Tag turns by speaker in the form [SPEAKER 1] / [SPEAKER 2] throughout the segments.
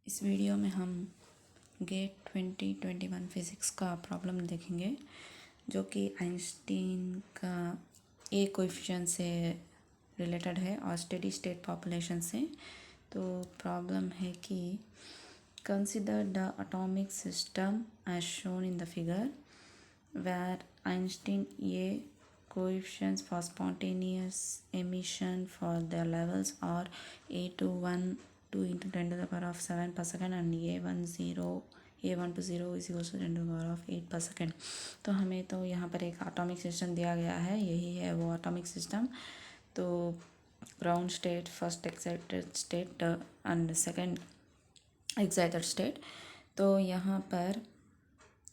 [SPEAKER 1] इस वीडियो में हम गेट 2021 फिज़िक्स का प्रॉब्लम देखेंगे जो कि आइंस्टीन का ए कोएफिशिएंट से रिलेटेड है और स्टेडी स्टेट पॉपुलेशन से। तो प्रॉब्लम है कि consider the atomic system as shown in the figure where Einstein A coefficients for spontaneous emission for the levels are A21 2 into 10 to the power of 7 per second and A1 to 0 is equals to 10 to the power of 8 per second। तो हमें तो यहाँ पर एक atomic system दिया गया है, यही है वो एटॉमिक सिस्टम। तो ground state, first excited state and second excited state. तो यहाँ पर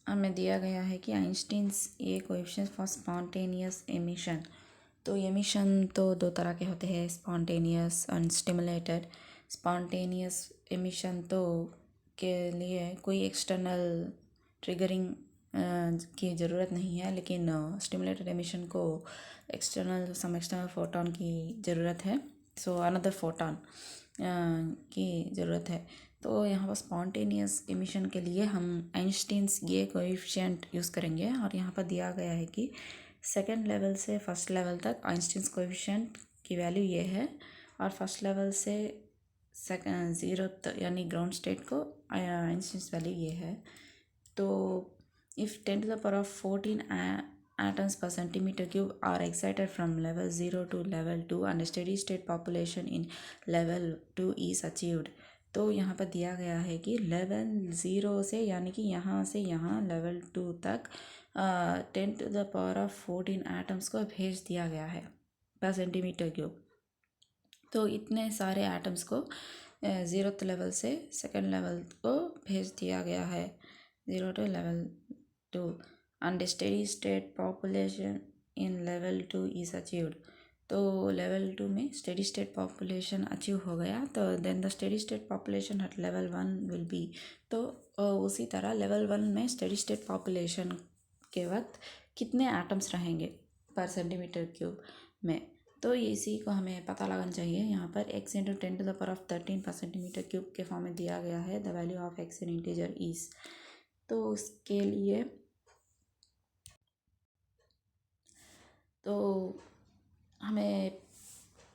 [SPEAKER 1] हमें दिया गया है कि Einstein's A coefficient for spontaneous emission. तो एमिशन तो दो तरह के होते हैं, spontaneous and stimulated. Spontaneous emission तो के लिए कोई एक्सटर्नल ट्रिगरिंग की ज़रूरत नहीं है, लेकिन स्टिमुलेटेड एमिशन को एक्सटर्नल फोटॉन की ज़रूरत है, सो अनदर फोटॉन की ज़रूरत है। तो यहाँ पर स्पॉन्टेनियस एमिशन के लिए हम आइंस्टीन्स ये कोएफिशिएंट यूज़ करेंगे और यहाँ पर दिया गया है कि सेकंड लेवल से फर्स्ट लेवल तक आइंस्टीन्स कोएफिशिएंट की वैल्यू ये है और फर्स्ट लेवल से ज़ीरो यानी ग्राउंड स्टेट को आइंस्टीन्स वैल्यू ये है। तो if 10 to the power of 14 atoms per centimeter cube are excited from level 0 to level 2 and steady state population in level 2 is achieved। तो यहाँ पर दिया गया है कि लेवल 0 से यानी कि यहाँ से यहाँ लेवल 2 तक 10 to the power of 14 atoms को भेज दिया गया है पर सेंटीमीटर क्यूब। तो इतने सारे एटम्स को ज़ीरोथ लेवल से सेकंड लेवल को भेज दिया गया है, 0 to level 2 and steady state population in level 2 is achieved। तो लेवल 2 में स्टेडी स्टेट पॉपुलेशन अचीव हो गया, तो then the steady state population at level 1 will be. तो उसी तरह लेवल 1 में स्टेडी स्टेट पॉपुलेशन के वक्त कितने एटम्स रहेंगे पर सेंटीमीटर क्यूब में, तो इसी को हमें पता लगाना चाहिए। यहाँ पर x into 10 to the power of 13 पर सेंटीमीटर क्यूब के फॉर्म में दिया गया है the value of x in integer is. तो उसके लिए तो हमें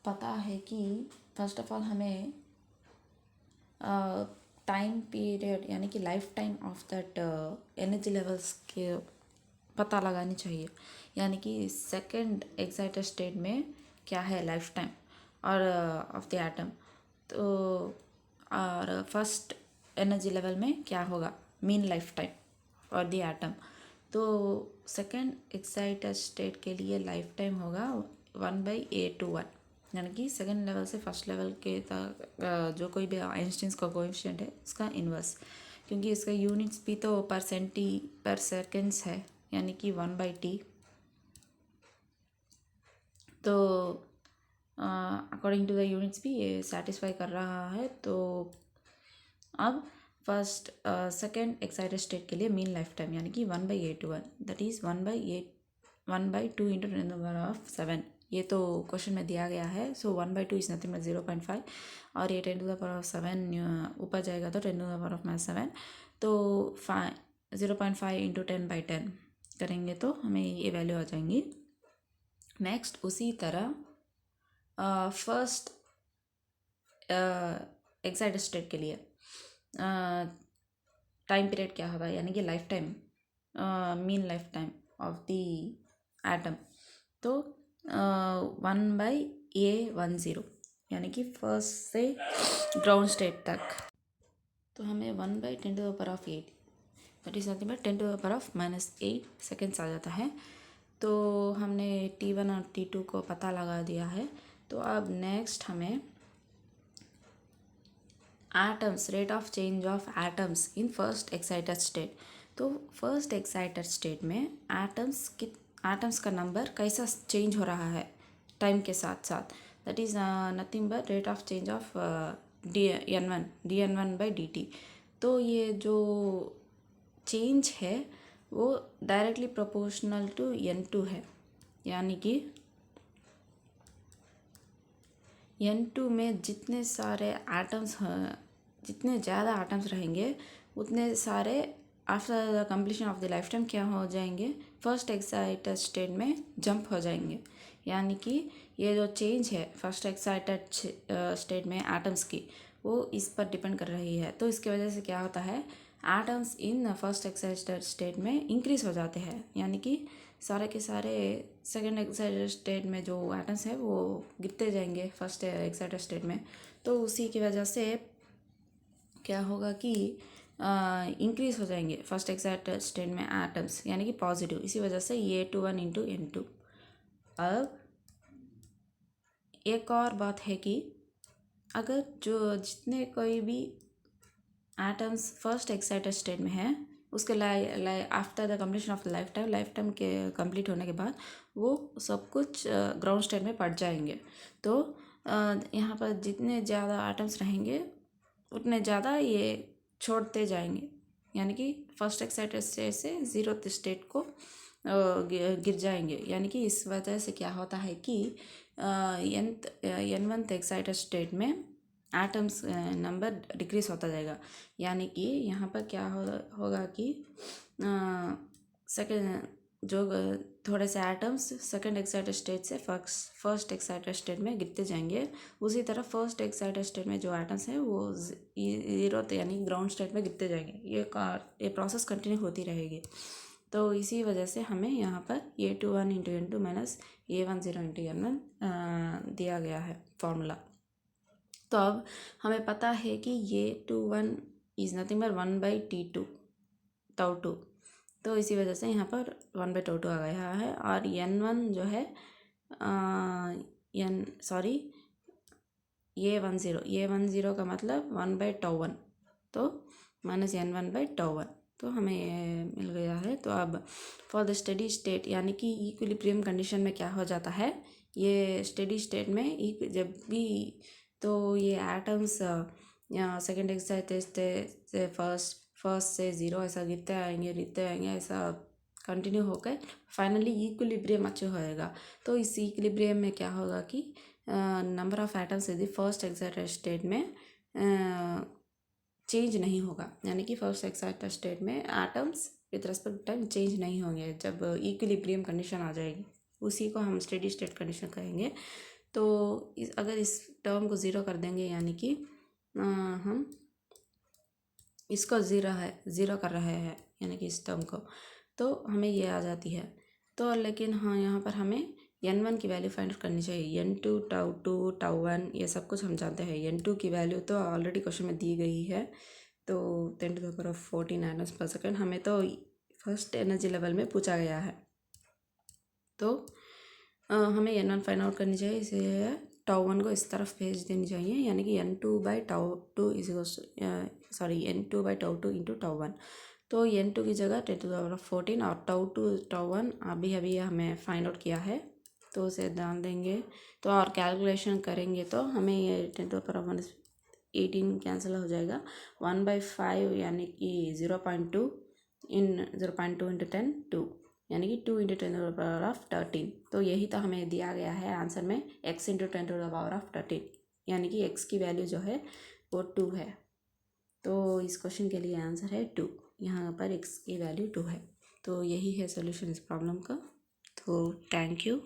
[SPEAKER 1] पता है कि फर्स्ट ऑफ ऑल हमें टाइम पीरियड यानी कि life time of that energy levels के पता लगानी चाहिए, यानी कि सेकंड एक्साइटेड स्टेट में क्या है लाइफ टाइम और ऑफ द एटम, तो और फर्स्ट एनर्जी लेवल में क्या होगा मीन लाइफ टाइम और द एटम। तो सेकंड एक्साइटेड स्टेट के लिए लाइफ टाइम होगा 1/A21, यानी कि सेकंड लेवल से फर्स्ट लेवल के तक जो कोई भी आइंस्टीन्स का कोएफिशिएंट है उसका इन्वर्स, क्योंकि इसका यूनिट्स भी तो पर सेकेंड्स है, यानी कि 1/T। तो अकॉर्डिंग टू द यूनिट्स भी ये सेटिस्फाई कर रहा है। तो अब फर्स्ट सेकेंड एक्साइटेड स्टेट के लिए मीन लाइफ टाइम यानी कि 1/A21 that is 1/2 into 10 to the power of 7। ये तो क्वेश्चन में दिया गया है। सो 1/2 इज़ नथिंग बट 0.5 और ये 10 to the power of 7 ऊपर जाएगा तो 10 to the power of -7। तो 0.5 इंटू 10/10 करेंगे तो हमें ये वैल्यू आ जाएंगी। नेक्स्ट उसी तरह फर्स्ट एक्साइटेड स्टेट के लिए टाइम पीरियड क्या होगा, यानी कि life time mean life time of the atom. तो 1/A10 यानी कि फर्स्ट से ग्राउंड स्टेट तक। तो हमें 1/10 to the power of 8 that is nothing but 10 to the power of -8 seconds आ जाता है। तो हमने T1 और T2 को पता लगा दिया है। तो अब नेक्स्ट हमें atoms rate of change of atoms in first excited state. तो फर्स्ट एक्साइटेड स्टेट में एटम्स का नंबर कैसा चेंज हो रहा है टाइम के साथ साथ, that is nothing but rate of change of dN1/dt। तो ये जो चेंज है वो डायरेक्टली प्रोपोर्शनल टू N2 है, यानी कि N2 में जितने सारे एटम्स जितने ज़्यादा आइटम्स रहेंगे उतने सारे after the completion of the life time क्या हो जाएंगे, फर्स्ट एक्साइटेड स्टेट में जंप हो जाएंगे। यानी कि ये जो चेंज है फर्स्ट एक्साइटेड स्टेट में एटम्स की, वो इस पर डिपेंड कर रही है। तो इसकी वजह से क्या होता है, atoms in first excited state में इंक्रीज हो जाते हैं। यानी कि सारे के सारे सेकेंड एक्साइटेड स्टेट में जो एटम्स है वो गिरते जाएंगे फर्स्ट एक्साइटेड स्टेट में। तो उसी की वजह से क्या होगा कि इंक्रीज हो जाएंगे फर्स्ट एक्साइटेड स्टेट में एटम्स, यानी कि पॉजिटिव। इसी वजह से A21 इंटू N2। अब एक और बात है कि अगर जो जितने कोई भी एटम्स फर्स्ट एक्साइटेड स्टेट में है उसके after the completion of life time के कंप्लीट होने के बाद वो सब कुछ ग्राउंड स्टेट में पड़ जाएंगे। तो यहाँ पर जितने ज़्यादा एटम्स रहेंगे उतने ज़्यादा ये छोड़ते जाएंगे, यानी कि फर्स्ट एक्साइटेड स्टेट से जीरो स्टेट को गिर जाएंगे। यानी कि इस वजह से क्या होता है कि N1 एक्साइटेड स्टेट में एटम्स नंबर डिक्रीज होता जाएगा। यानी कि यहाँ पर क्या होगा कि सेकेंड जो थोड़े से एटम्स सेकेंड एक्साइटेड स्टेट से फर्स्ट एक्साइटेड स्टेट में गिरते जाएंगे। उसी तरह फर्स्ट एक्साइटेड स्टेट में जो एटम्स हैं वो जीरो यानी ग्राउंड स्टेट में गिरते जाएंगे। ये प्रोसेस कंटिन्यू होती रहेगी। तो इसी वजह से हमें यहाँ पर A21 into N2 minus A10 into N1 दिया गया है फॉर्मूला। तो अब हमें पता है कि A21 is nothing but 1/T2 τ2। तो इसी वजह से यहाँ पर 1/τ2 आ गया है। और N1 जो है A10 का मतलब 1/τ1, तो माइनस N1/τ1, तो हमें ये मिल गया है। तो अब फॉर द स्टेडी स्टेट, यानी कि इक्विलिब्रियम कंडीशन में क्या हो जाता है, ये स्टेडी स्टेट में जब भी तो ये एटम्स सेकेंड एक्साइटेड से फर्स्ट से ज़ीरो ऐसा गिरते आएंगे ऐसा कंटिन्यू होकर फाइनली इक्विलिब्रियम अचीव होएगा। तो इस इक्विलिब्रियम में क्या होगा कि नंबर ऑफ एटम्स यदि फर्स्ट एक्साइटेड स्टेट में चेंज नहीं होगा, यानी कि फर्स्ट एक्साइटेड स्टेट में atoms with respect time change नहीं होंगे जब इक्विलिब्रियम कंडीशन आ जाएगी, उसी को हम स्टेडी स्टेट कंडीशन कहेंगे। तो अगर इस टर्म को ज़ीरो कर देंगे, यानी कि हम इसको ज़ीरो कर रहे हैं यानी कि इस टर्म को, तो हमें ये आ जाती है। तो लेकिन हाँ, यहाँ पर हमें N1 की वैल्यू फाइंड आउट करनी चाहिए। N2 τ2 τ1 ये सब कुछ हम जानते हैं। N2 की वैल्यू तो ऑलरेडी क्वेश्चन में दी गई है, तो 10⁻14 एटम्स पर सेकेंड हमें तो फर्स्ट एनर्जी लेवल में पूछा गया है। तो हमें N1 फाइंड आउट करनी चाहिए, इसे τ1 को इस तरफ भेज देनी चाहिए, यानी कि N2/τ2 N2/τ2 इंटू τ1। तो N2 की जगह 10⁻14 और τ1 अभी हमें फाइंड आउट किया है, तो उसे डाल देंगे। तो और कैलकुलेशन करेंगे तो हमें ये 10⁻18 कैंसिल हो जाएगा। 1/5 यानी कि 0.2 0.2 इंटू 10 2, यानी कि 2 इंटू 10⁻13। तो यही तो हमें दिया गया है आंसर में, x इंटू 10⁻13, यानी कि x की वैल्यू जो है वो 2 है। तो इस क्वेश्चन के लिए आंसर है 2, यहाँ पर x की वैल्यू 2 है। तो यही है सोल्यूशन इस प्रॉब्लम का। तो थैंक यू।